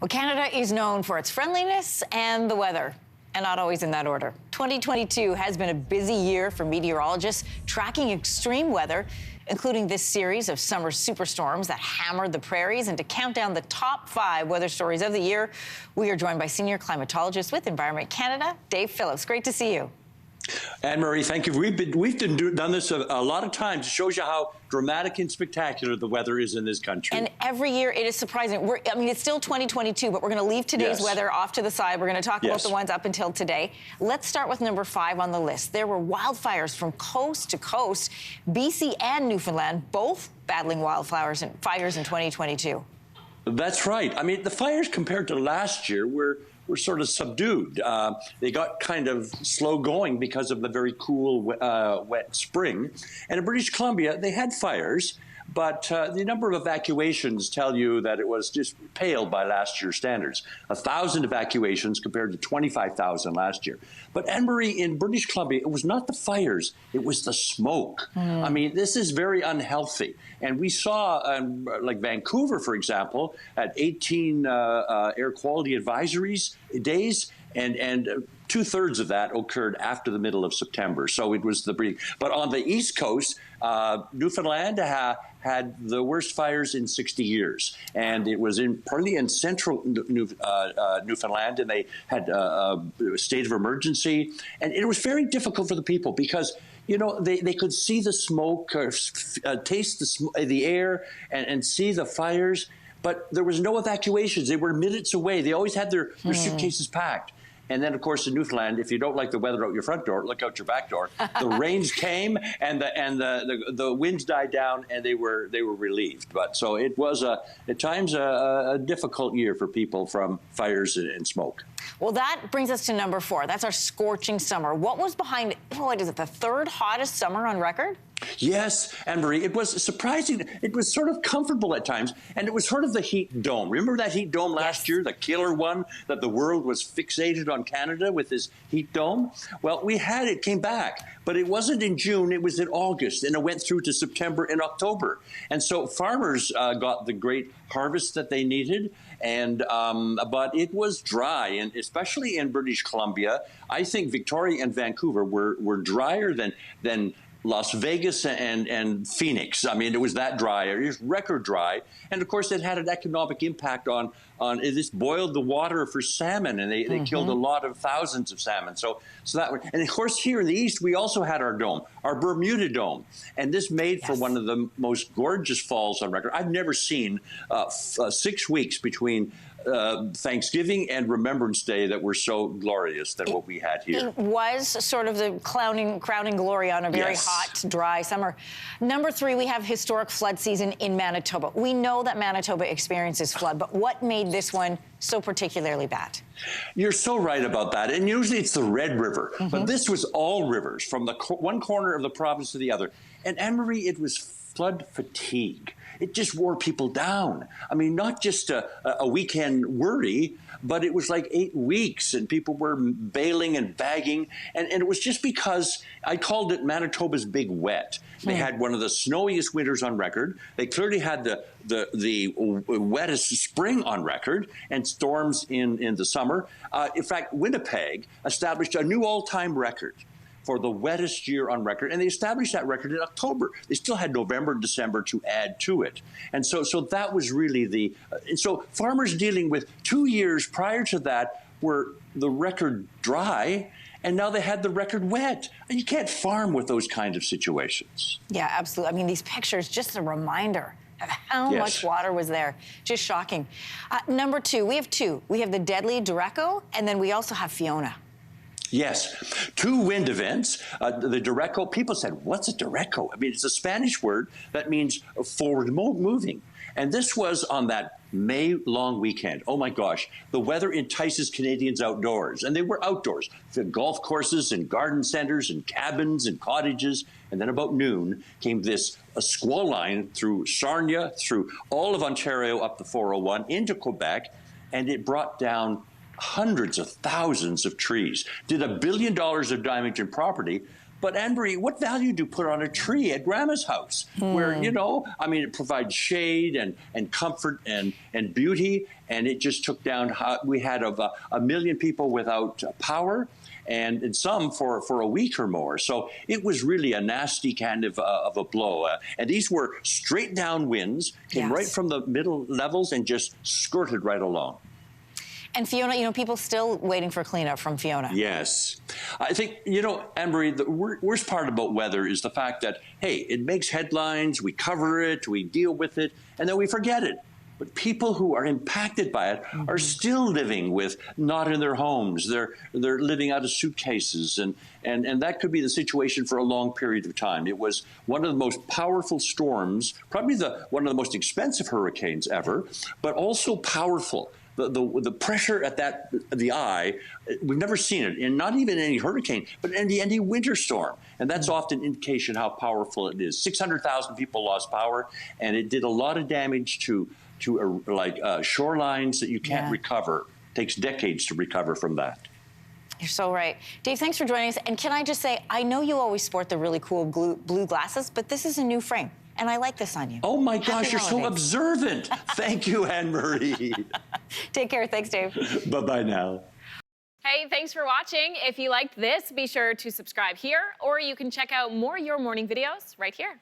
Well, Canada is known for its friendliness and the weather, and not always in that order. 2022 has been a busy year for meteorologists tracking extreme weather, including this series of summer superstorms that hammered the prairies. And to count down the top 5 weather stories of the year, we are joined by senior climatologist with Environment Canada, Dave Phillips. Great to see you. Anne-Marie, thank you. We've done this a lot of times. It shows you how dramatic and spectacular the weather is in this country. And every year it is surprising. I mean, it's still 2022, but we're going to leave today's weather off to the side. We're going to talk about the ones up until today. Let's start with number 5 on the list. There were wildfires from coast to coast. BC and Newfoundland both battling wildfires and fires in 2022. That's right. I mean, the fires compared to last year were sort of subdued. They got kind of slow going because of the very cool, wet spring. And in British Columbia, they had fires, but the number of evacuations tell you that it was just paled by last year's standards. 1,000 evacuations compared to 25,000 last year. But Anne-Marie, in British Columbia, it was not the fires, it was the smoke. I mean, this is very unhealthy. And we saw, like Vancouver, for example, at 18 air quality advisories days, and 2/3 of that occurred after the middle of September. So it was the breathing. But on the East Coast, Newfoundland had the worst fires in 60 years. And it was partly in central Newfoundland, and they had a state of emergency. And it was very difficult for the people because, you know, they could see the smoke, taste the air, and see the fires. But there was no evacuations. They were minutes away. They always had their suitcases packed. And then, of course, in Newfoundland, if you don't like the weather out your front door, look out your back door. The rains came, and the winds died down, and they were relieved. But so it was at times a difficult year for people from fires and smoke. Well, that brings us to number 4. That's our scorching summer. What was behind, what is it, the 3rd hottest summer on record? Yes, Anne-Marie, it was surprising. It was sort of comfortable at times, and it was sort of the heat dome. Remember that heat dome last year, the killer one that the world was fixated on Canada with this heat dome? Well, we had it, came back, but it wasn't in June, it was in August, and it went through to September and October. And so farmers got the great harvest that they needed, and but it was dry, and especially in British Columbia. I think Victoria and Vancouver were drier than Las Vegas and Phoenix. I mean, it was that dry. It was record dry. And of course, it had an economic impact on this boiled the water for salmon, and they killed a lot of thousands of salmon. So that, and of course, here in the East, we also had our dome, our Bermuda Dome. And this made for one of the most gorgeous falls on record. I've never seen 6 weeks between Thanksgiving and Remembrance Day that were so glorious than what we had here. It was sort of the crowning glory on a very hot, dry summer. Number 3, we have historic flood season in Manitoba. We know that Manitoba experiences flood, but what made this one so particularly bad? You're so right about that. And usually it's the Red River, but this was all rivers from the one corner of the province to the other. And Anne-Marie, it was flood fatigue. It just wore people down. I mean, not just a weekend worry, but it was like 8 weeks, and people were bailing and bagging. And it was just because I called it Manitoba's Big Wet. They had one of the snowiest winters on record. They clearly had the wettest spring on record, and storms in the summer. In fact, Winnipeg established a new all-time record for the wettest year on record, and they established that record in October. They still had November and December to add to it. And so that was really and so farmers dealing with 2 years prior to that were the record dry, and now they had the record wet. And you can't farm with those kind of situations. Yeah, absolutely. I mean, these pictures, just a reminder of how much water was there. Just shocking. Number 2, we have 2. We have the deadly Derecho, and then we also have Fiona. Yes, 2 wind events. The Derecho, people said, what's a Derecho? I mean, it's a Spanish word that means forward moving. And this was on that May long weekend. Oh my gosh, the weather entices Canadians outdoors, and they were outdoors. The golf courses and garden centers and cabins and cottages. And then about noon came this squall line through Sarnia, through all of Ontario up the 401 into Quebec, and it brought down hundreds of thousands of trees, did $1 billion of damage in property, But Anne-Marie, what value do you put on a tree at Grandma's house? Where, you know, I mean, it provides shade and comfort and beauty. And it just took down, we had of 1 million people without power, and some for a week or more. So it was really a nasty kind of a blow. And these were straight down winds, came right from the middle levels and just skirted right along. And Fiona, you know, people still waiting for cleanup from Fiona. Yes. I think, you know, Anne-Marie, the worst part about weather is the fact that, hey, it makes headlines, we cover it, we deal with it, and then we forget it. But people who are impacted by it are still living with not in their homes. They're living out of suitcases, and that could be the situation for a long period of time. It was one of the most powerful storms, probably one of the most expensive hurricanes ever, but also powerful. The pressure at the eye, we've never seen it, and not even any hurricane, but in any winter storm. And that's often indication how powerful it is. 600,000 people lost power, and it did a lot of damage to shorelines that you can't recover. It takes decades to recover from that. You're so right. Dave, thanks for joining us. And can I just say, I know you always sport the really cool blue glasses, but this is a new frame. And I like this on you. Oh my gosh, Happy you're so holidays. observant. Thank you, Anne-Marie. Take care. Thanks, Dave. Bye-bye now. Hey, thanks for watching. If you liked this, be sure to subscribe here, or you can check out more Your Morning videos right here.